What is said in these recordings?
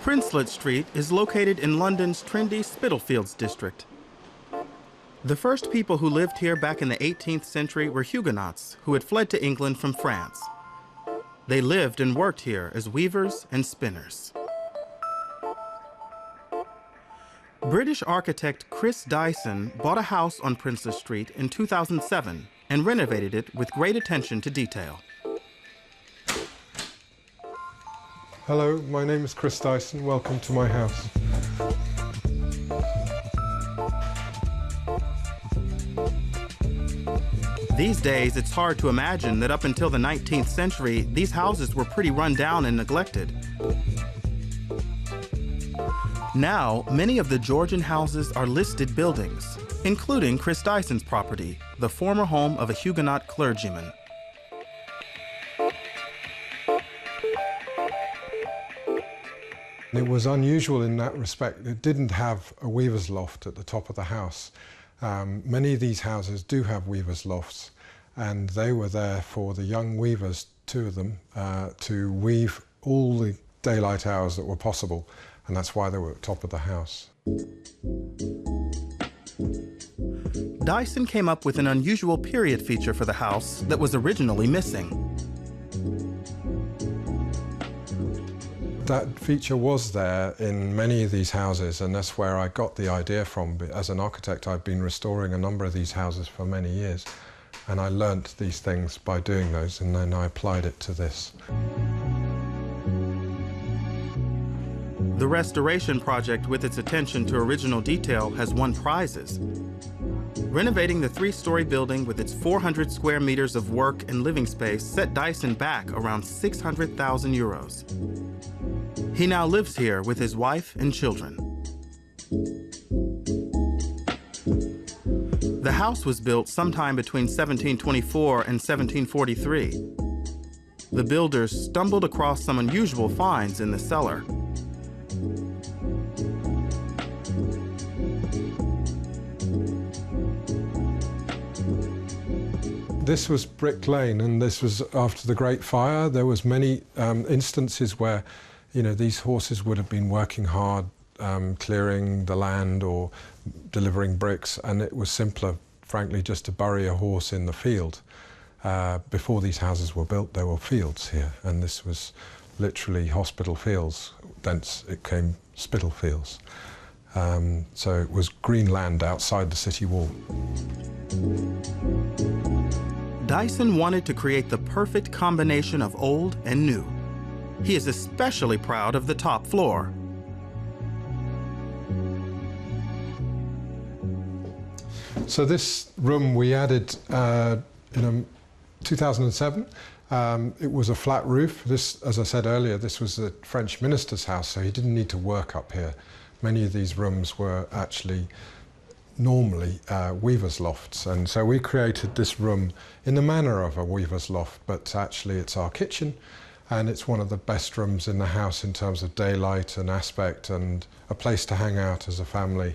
Princelet Street is located in London's trendy Spitalfields district. The first people who lived here back in the 18th century were Huguenots who had fled to England from France. They lived and worked here as weavers and spinners. British architect Chris Dyson bought a house on Princelet Street in 2007 and renovated it with great attention to detail. Hello, my name is Chris Dyson. Welcome to my house. These days, it's hard to imagine that up until the 19th century, these houses were pretty run down and neglected. Now, many of the Georgian houses are listed buildings, including Chris Dyson's property, the former home of a Huguenot clergyman. It was unusual in that respect. It didn't have a weaver's loft at the top of the house. Many of these houses do have weaver's lofts, and they were there for the young weavers, two of them, to weave all the daylight hours that were possible, and that's why they were at the top of the house. Dyson came up with an unusual period feature for the house that was originally missing. That feature was there in many of these houses, and that's where I got the idea from. As an architect, I've been restoring a number of these houses for many years, and I learnt these things by doing those, and then I applied it to this. The restoration project, with its attention to original detail, has won prizes. Renovating the three-story building with its 400 square meters of work and living space set Dyson back around 600,000 euros. He now lives here with his wife and children. The house was built sometime between 1724 and 1743. The builders stumbled across some unusual finds in the cellar. This was Brick Lane, and this was after the Great Fire. There was many instances where, you know, these horses would have been working hard, clearing the land or delivering bricks, and it was simpler, frankly, just to bury a horse in the field. Before these houses were built, there were fields here, and this was literally hospital fields. Thence it came Spitalfields. So it was green land outside the city wall. Dyson wanted to create the perfect combination of old and new. He is especially proud of the top floor. So this room we added in 2007. It was a flat roof. This, as I said earlier, this was the French minister's house, so he didn't need to work up here. Many of these rooms were actually normally weaver's lofts, and so we created this room in the manner of a weaver's loft, but actually it's our kitchen, and it's one of the best rooms in the house in terms of daylight and aspect, and a place to hang out as a family.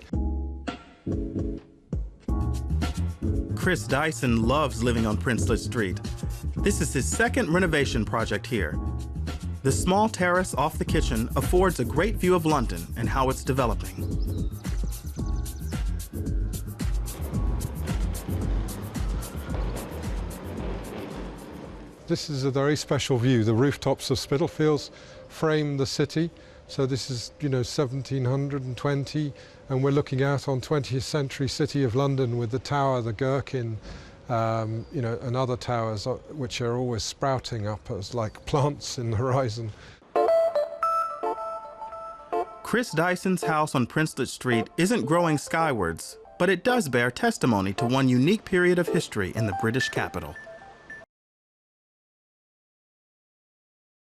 Chris Dyson loves living on Princelet Street. This is his second renovation project here. The small terrace off the kitchen affords a great view of London and how it's developing. This is a very special view. The rooftops of Spitalfields frame the city. So this is, you know, 1720, and we're looking out on 20th century city of London with the tower, the Gherkin, you know, and other towers which are always sprouting up as like plants in the horizon. Chris Dyson's house on Princelet Street isn't growing skywards, but it does bear testimony to one unique period of history in the British capital.